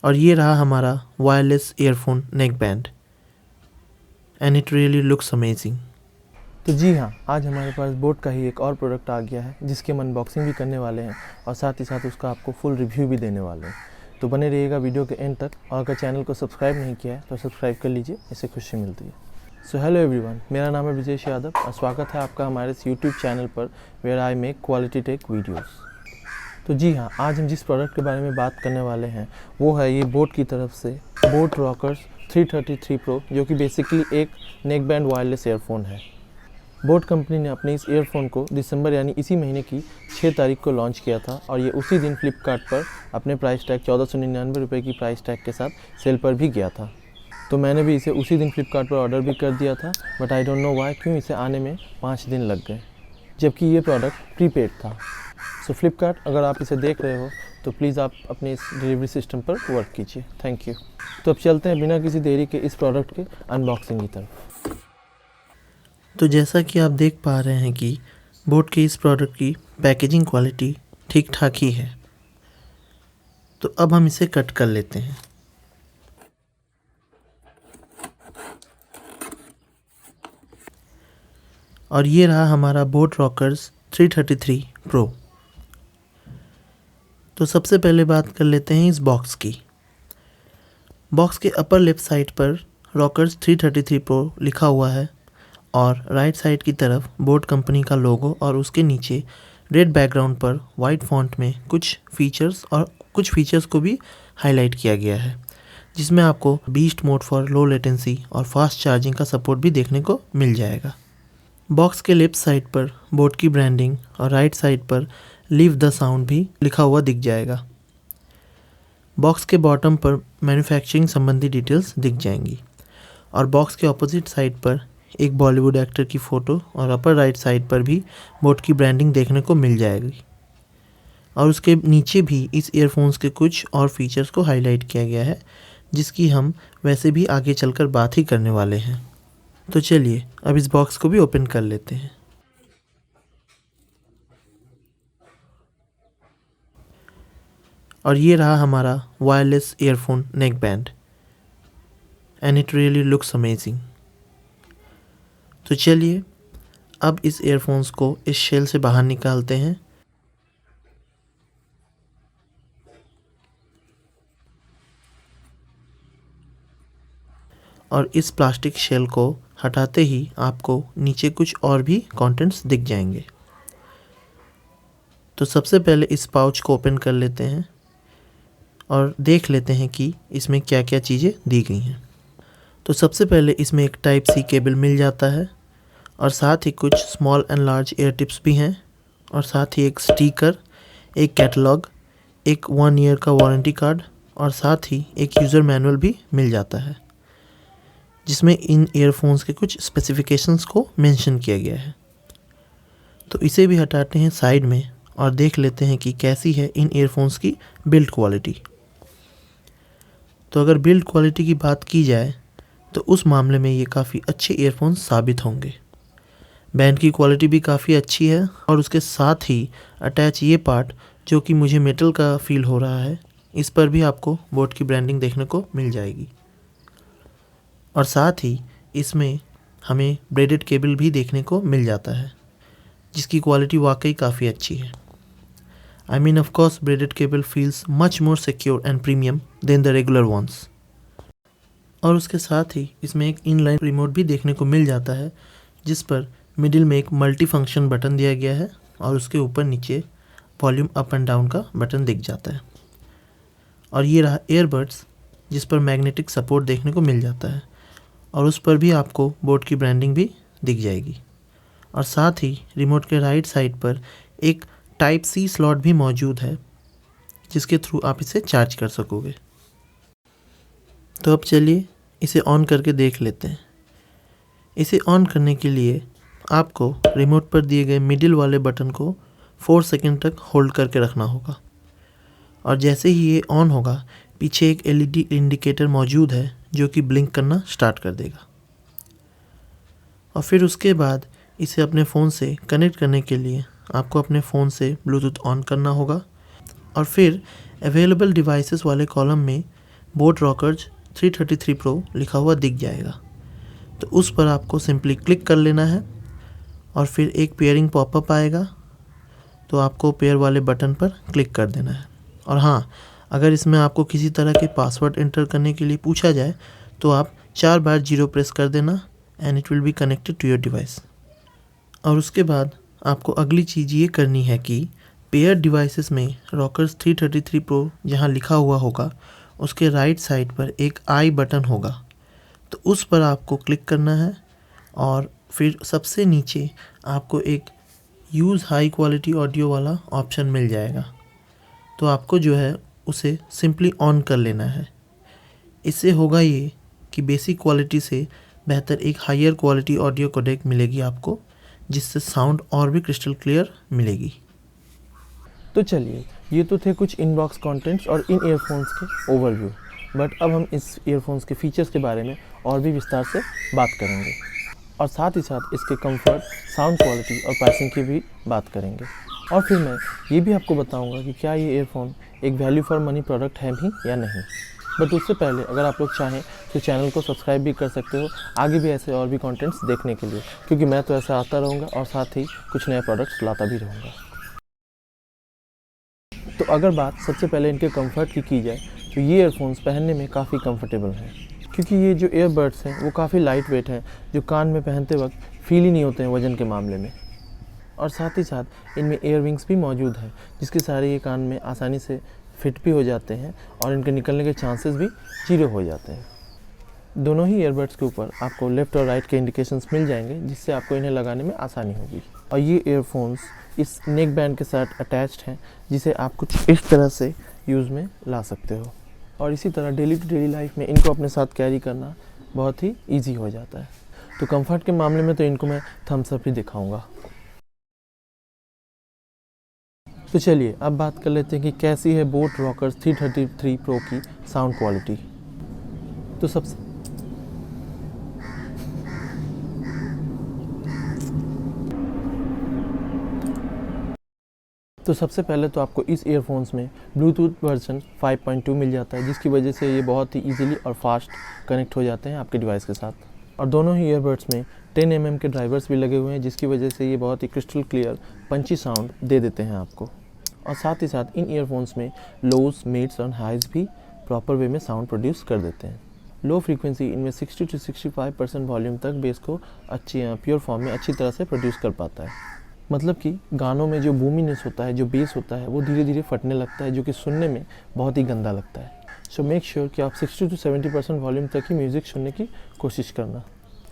और ये रहा हमारा wireless earphone neck band and it really looks amazing. तो जी हाँ, आज हमारे पास बोट का ही एक और प्रोडक्ट आ गया है जिसकी हम अनबॉक्सिंग भी करने वाले हैं और साथ ही साथ उसका आपको फुल रिव्यू भी देने वाले हैं। तो बने रहिएगा वीडियो के एंड तक, और अगर चैनल को सब्सक्राइब नहीं किया है तो सब्सक्राइब कर लीजिए, इससे खुशी मिलती है। सो हेलो एवरीवन, मेरा नाम है विजेश यादव और स्वागत है आपका हमारे इस यूट्यूब चैनल पर where I make quality tech videos. तो जी हाँ, आज हम जिस प्रोडक्ट के बारे में बात करने वाले हैं वो है ये बोट की तरफ से बोट रॉकर्स 333 प्रो, जो कि बेसिकली एक नेक बैंड वायरलेस ईयरफोन है। बोट कंपनी ने अपने इस ईयरफोन को दिसंबर यानी इसी महीने की 6 तारीख को लॉन्च किया था और ये उसी दिन फ्लिपकार्ट पर अपने प्राइस टैग 1499 रुपये की प्राइस टैग के साथ सेल पर भी गया था। तो मैंने भी इसे उसी दिन फ्लिपकार्ट पर ऑर्डर भी कर दिया था, but I don't know why क्यों इसे आने में 5 दिन लग गए, जबकि ये प्रोडक्ट प्रीपेड था। सो फ्लिपकार्ट, अगर आप इसे देख रहे हो तो प्लीज़ आप अपने इस डिलीवरी सिस्टम पर वर्क कीजिए। Thank you. तो अब चलते हैं बिना किसी देरी के इस प्रोडक्ट के अनबॉक्सिंग की तरफ। तो जैसा कि आप देख पा रहे हैं कि बोट के इस प्रोडक्ट की पैकेजिंग क्वालिटी ठीक ठाक ही है। तो अब हम इसे कट कर लेते हैं। और ये रहा हमारा बोट रॉकर्स 333 प्रो। तो सबसे पहले बात कर लेते हैं इस बॉक्स की। बॉक्स के अपर लेफ्ट साइड पर रॉकर्स 333 प्रो लिखा हुआ है और राइट साइड की तरफ बोट कंपनी का लोगो, और उसके नीचे रेड बैकग्राउंड पर वाइट फॉन्ट में कुछ फीचर्स को भी हाईलाइट किया गया है, जिसमें आपको beast mode for low latency और फास्ट चार्जिंग का सपोर्ट भी देखने को मिल जाएगा। बॉक्स के लेफ्ट साइड पर बोट की ब्रांडिंग और राइट साइड पर लीव द साउंड भी लिखा हुआ दिख जाएगा। बॉक्स के बॉटम पर मैन्युफैक्चरिंग संबंधी डिटेल्स दिख जाएंगी और बॉक्स के ऑपोजिट साइड पर एक बॉलीवुड एक्टर की फ़ोटो और अपर राइट साइड पर भी बोट की ब्रांडिंग देखने को मिल जाएगी। और उसके नीचे भी इस ईयरफोन्स के कुछ और फीचर्स को हाईलाइट किया गया है, जिसकी हम वैसे भी आगे चलकर बात ही करने वाले हैं। तो चलिए अब इस बॉक्स को भी ओपन कर लेते हैं। और ये रहा हमारा wireless earphone neck band and it really looks amazing. तो चलिए अब इस ईयरफोन्स को इस शेल से बाहर निकालते हैं। और इस प्लास्टिक शेल को हटाते ही आपको नीचे कुछ और भी कंटेंट्स दिख जाएंगे। तो सबसे पहले इस पाउच को ओपन कर लेते हैं और देख लेते हैं कि इसमें क्या क्या चीज़ें दी गई हैं। तो सबसे पहले इसमें एक टाइप सी केबल मिल जाता है और साथ ही कुछ small and large air tips भी हैं, और साथ ही एक स्टिकर, एक कैटलॉग, एक 1 ईयर का वारंटी कार्ड और साथ ही एक यूज़र मैनुअल भी मिल जाता है, जिसमें इन ईयरफोन्स के कुछ स्पेसिफिकेशंस को मेंशन किया गया है। तो इसे भी हटाते हैं साइड में और देख लेते हैं कि कैसी है इन ईयरफोन्स की बिल्ड क्वालिटी। तो अगर बिल्ड क्वालिटी की बात की जाए तो उस मामले में ये काफ़ी अच्छे ईयरफोन्स साबित होंगे। बैंड की क्वालिटी भी काफ़ी अच्छी है और उसके साथ ही अटैच ये पार्ट जो कि मुझे मेटल का फील हो रहा है, इस पर भी आपको बोट की ब्रांडिंग देखने को मिल जाएगी। और साथ ही इसमें हमें ब्रेडेड केबल भी देखने को मिल जाता है, जिसकी क्वालिटी वाकई काफ़ी अच्छी है। I mean, of course, braided cable feels much more secure and premium than the regular ones. और उसके साथ ही इसमें एक इनलाइन रिमोट भी देखने को मिल जाता है, जिस पर मिडिल में एक मल्टी फंक्शन बटन दिया गया है और उसके ऊपर नीचे वॉल्यूम अप एंड डाउन का बटन दिख जाता है। और ये रहा ईयरबड्स, जिस पर मैग्नेटिक सपोर्ट देखने को मिल जाता है और उस पर भी आपको बोट की ब्रांडिंग भी दिख जाएगी। और साथ ही रिमोट के राइट साइड पर एक टाइप सी स्लॉट भी मौजूद है, जिसके थ्रू आप इसे चार्ज कर सकोगे। तो अब चलिए इसे ऑन करके देख लेते हैं। इसे ऑन करने के लिए आपको रिमोट पर दिए गए मिडिल वाले बटन को 4 सेकंड तक होल्ड करके रखना होगा, और जैसे ही ये ऑन होगा पीछे एक LED इंडिकेटर मौजूद है जो कि ब्लिंक करना स्टार्ट कर देगा। और फिर उसके बाद इसे अपने फ़ोन से कनेक्ट करने के लिए आपको अपने फ़ोन से ब्लूटूथ ऑन करना होगा और फिर अवेलेबल डिवाइसेस वाले कॉलम में बोट रॉकर्स 333 प्रो लिखा हुआ दिख जाएगा। तो उस पर आपको सिंपली क्लिक कर लेना है और फिर एक पेयरिंग पॉपअप आएगा, तो आपको पेयर वाले बटन पर क्लिक कर देना है। और हाँ, अगर इसमें आपको किसी तरह के पासवर्ड एंटर करने के लिए पूछा जाए तो आप 4 बार 0 प्रेस कर देना and it will be connected to your device. और उसके बाद आपको अगली चीज़ ये करनी है कि पेयर डिवाइसेस में रॉकर्स 333 प्रो जहाँ लिखा हुआ होगा उसके राइट साइड पर एक आई बटन होगा, तो उस पर आपको क्लिक करना है और फिर सबसे नीचे आपको एक यूज़ हाई क्वालिटी ऑडियो वाला ऑप्शन मिल जाएगा। तो आपको जो है उसे सिंपली ऑन कर लेना है। इससे होगा ये कि बेसिक क्वालिटी से बेहतर एक हायर क्वालिटी ऑडियो कोडेक मिलेगी आपको, जिससे साउंड और भी क्रिस्टल क्लियर मिलेगी। तो चलिए, ये तो थे कुछ इनबॉक्स कंटेंट्स और इन ईयरफोन्स के ओवरव्यू। बट अब हम इस ईयरफोन्स के फीचर्स के बारे में और भी विस्तार से बात करेंगे और साथ ही साथ इसके कंफर्ट, साउंड क्वालिटी और प्राइसिंग की भी बात करेंगे। और फिर मैं ये भी आपको बताऊंगा कि क्या ये ईयरफोन एक वैल्यू फॉर मनी प्रोडक्ट है भी या नहीं। बट उससे पहले अगर आप लोग चाहें तो चैनल को सब्सक्राइब भी कर सकते हो आगे भी ऐसे और भी कंटेंट्स देखने के लिए, क्योंकि मैं तो ऐसा आता रहूँगा और साथ ही कुछ नए प्रोडक्ट्स लाता भी रहूँगा। तो अगर बात सबसे पहले इनके कंफर्ट की जाए तो ये ईयरफोन्स पहनने में काफ़ी कंफर्टेबल हैं, क्योंकि ये जो ईयरबड्स हैं वो काफ़ी लाइट वेट हैं, जो कान में पहनते वक्त फील ही नहीं होते हैं वज़न के मामले में। और साथ ही साथ इनमें एयर विंग्स भी मौजूद हैं, जिसके सारे ये कान में आसानी से फिट भी हो जाते हैं और इनके निकलने के चांसेस भी 0 हो जाते हैं। दोनों ही ईयरबड्स के ऊपर आपको लेफ़्ट और राइट के इंडिकेशंस मिल जाएंगे, जिससे आपको इन्हें लगाने में आसानी होगी। और ये ईयरफोन्स इस नेक बैंड के साथ अटैच्ड हैं, जिसे आप कुछ इस तरह से यूज़ में ला सकते हो। और इसी तरह डेली टू डेली लाइफ में इनको अपने साथ कैरी करना बहुत ही ईजी हो जाता है। तो कंफर्ट के मामले में तो इनको मैं थम्स अप ही दिखाऊंगा। तो चलिए अब बात कर लेते हैं कि कैसी है बोट रॉकर्स 333 प्रो की साउंड क्वालिटी। तो सबसे पहले तो आपको इस ईयरफोन्स में ब्लूटूथ वर्जन 5.2 मिल जाता है, जिसकी वजह से ये बहुत ही इजीली और फास्ट कनेक्ट हो जाते हैं आपके डिवाइस के साथ। और दोनों ही ईयरबड्स में 10 mm के ड्राइवर्स भी लगे हुए हैं, जिसकी वजह से ये बहुत ही क्रिस्टल क्लियर पंची साउंड दे देते हैं आपको। और साथ ही साथ इन ईयरफोन्स में लोज, मिड्स और हाइज भी प्रॉपर वे में साउंड प्रोड्यूस कर देते हैं। लो फ्रीक्वेंसी इनमें 60 to 65% वॉल्यूम तक बेस को अच्छी प्योर फॉर्म में अच्छी तरह से प्रोड्यूस कर पाता है। मतलब कि गानों में जो बूमीनेस होता है, जो बेस होता है, वो धीरे धीरे फटने लगता है, जो कि सुनने में बहुत ही गंदा लगता है। सो मेक श्योर कि आप 60 to 70% वॉल्यूम तक ही म्यूज़िक सुनने की कोशिश करना।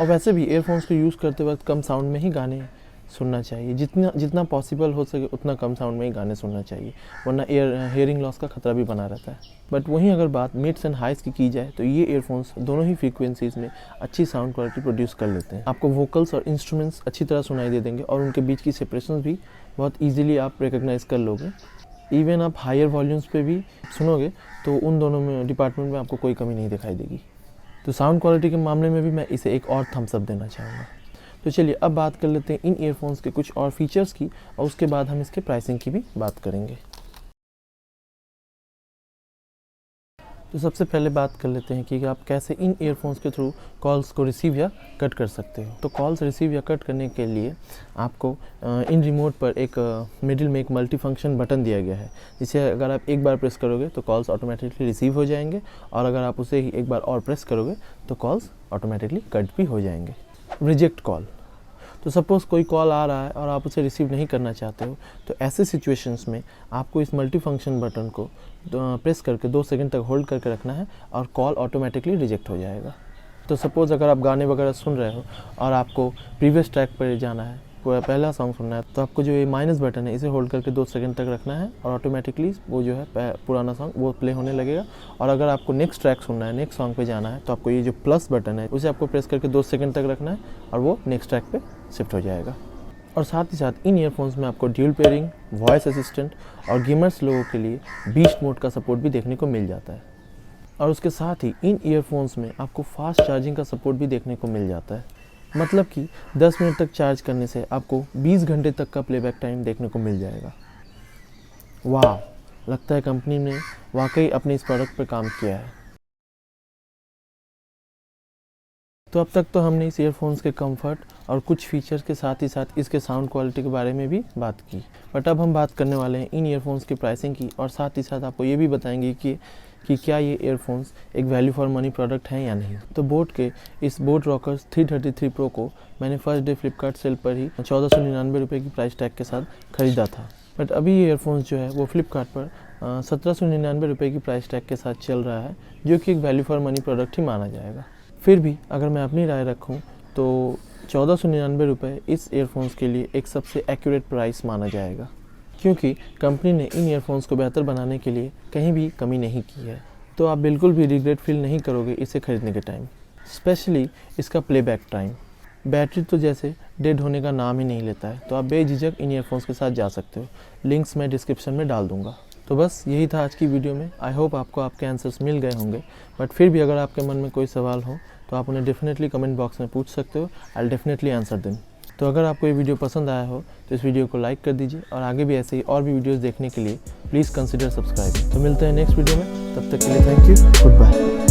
और वैसे भी ईयरफोन्स को यूज़ करते वक्त कम साउंड में ही गाने सुनना चाहिए, जितना पॉसिबल हो सके उतना कम साउंड में ही गाने सुनना चाहिए, वरना हेयरिंग लॉस का खतरा भी बना रहता है। बट वहीं अगर बात मिड्स एंड हाइज की जाए तो ये ईयरफोन्स दोनों ही फ्रीक्वेंसीज़ में अच्छी साउंड क्वालिटी प्रोड्यूस कर लेते हैं। आपको वोकल्स और इंस्ट्रूमेंट्स अच्छी तरह सुनाई दे देंगे और उनके बीच की सेपरेशन भी बहुत ईजिली आप रिकग्नाइज़ कर लोगे। इवन आप हायर वॉल्यूम्स पे भी सुनोगे तो उन दोनों में डिपार्टमेंट में आपको कोई कमी नहीं दिखाई देगी। तो साउंड क्वालिटी के मामले में भी मैं इसे एक और थम्स अप देना चाहूँगा। तो चलिए अब बात कर लेते हैं इन ईयरफोन्स के कुछ और फीचर्स की, और उसके बाद हम इसके प्राइसिंग की भी बात करेंगे। तो सबसे पहले बात कर लेते हैं कि आप कैसे इन ईयरफोन्स के थ्रू कॉल्स को रिसीव या कट कर सकते हो। तो कॉल्स रिसीव या कट करने के लिए आपको इन रिमोट पर एक मिडिल में एक मल्टी फंक्शन बटन दिया गया है, जिसे अगर आप एक बार प्रेस करोगे तो कॉल्स ऑटोमेटिकली रिसीव हो जाएंगे, और अगर आप उसे ही एक बार और प्रेस करोगे तो कॉल्स ऑटोमेटिकली कट भी हो जाएंगे। रिजेक्ट कॉल, तो सपोज़ कोई कॉल आ रहा है और आप उसे रिसीव नहीं करना चाहते हो, तो ऐसे सिचुएशंस में आपको इस मल्टी फंक्शन बटन को प्रेस करके 2 सेकंड तक होल्ड करके रखना है और कॉल ऑटोमेटिकली रिजेक्ट हो जाएगा। तो सपोज़ अगर आप गाने वगैरह सुन रहे हो और आपको प्रीवियस ट्रैक पर जाना है, पहला सॉन्ग सुनना है, तो आपको जो ये माइनस बटन है इसे होल्ड करके 2 सेकंड तक रखना है और ऑटोमेटिकली वो जो है पुराना सॉन्ग वो प्ले होने लगेगा। और अगर आपको नेक्स्ट ट्रैक सुनना है, नेक्स्ट सॉन्ग पे जाना है, तो आपको ये जो प्लस बटन है उसे आपको प्रेस करके 2 सेकंड तक रखना है और वो नेक्स्ट ट्रैक पे शिफ्ट हो जाएगा। और साथ ही साथ इन ईयरफोन्स में आपको ड्यूल पेयरिंग, वॉइस असिस्टेंट और गेमर्स लोगों के लिए बीस्ट मोड का सपोर्ट भी देखने को मिल जाता है। और उसके साथ ही इन ईयरफोन्स में आपको फास्ट चार्जिंग का सपोर्ट भी देखने को मिल जाता है। मतलब कि 10 मिनट तक चार्ज करने से आपको 20 घंटे तक का प्लेबैक टाइम देखने को मिल जाएगा। वाह, लगता है कंपनी ने वाकई अपने इस प्रोडक्ट पर काम किया है। तो अब तक तो हमने इस ईयरफोन्स के कंफर्ट और कुछ फीचर्स के साथ ही साथ इसके साउंड क्वालिटी के बारे में भी बात की, बट अब हम बात करने वाले हैं इन ईयरफोन्स की प्राइसिंग की, और साथ ही साथ आपको ये भी बताएंगे कि क्या ये ईयरफोन्स एक वैल्यू फॉर मनी प्रोडक्ट हैं या नहीं। तो बोट के इस बोट रॉकर्स 333 प्रो को मैंने फर्स्ट डे फ्लिपकार्ट सेल पर ही 1499 रुपये की प्राइस टैग के साथ ख़रीदा था, बट अभी ये ईयरफोन्स जो है वो फ्लिपकार्ट पर 1799 रुपये की प्राइस टैग के साथ चल रहा है, जो कि एक वैल्यू फॉर मनी प्रोडक्ट ही माना जाएगा। फिर भी अगर मैं अपनी राय रखूं तो 1499 रुपये इस ईयरफोन्स के लिए एक सबसे एक्यूरेट प्राइस माना जाएगा, क्योंकि कंपनी ने इन ईयरफोन्स को बेहतर बनाने के लिए कहीं भी कमी नहीं की है। तो आप बिल्कुल भी रिग्रेट फील नहीं करोगे इसे खरीदने के टाइम, स्पेशली इसका प्लेबैक टाइम। बैटरी तो जैसे डेड होने का नाम ही नहीं लेता है, तो आप बेझिझक इन ईयरफोन्स के साथ जा सकते हो। लिंक्स मैं डिस्क्रिप्शन में डाल दूँगा। तो बस यही था आज की वीडियो में। आई होप आपको आपके आंसर्स मिल गए होंगे, बट फिर भी अगर आपके मन में कोई सवाल हो तो आप उन्हें डेफिनेटली कमेंट बॉक्स में पूछ सकते हो। I will definitely answer them. तो अगर आपको ये वीडियो पसंद आया हो तो इस वीडियो को लाइक कर दीजिए, और आगे भी ऐसे ही और भी वीडियोस देखने के लिए प्लीज़ कंसिडर सब्सक्राइब। तो मिलते हैं नेक्स्ट वीडियो में, तब तक के लिए थैंक यू, गुड बाय।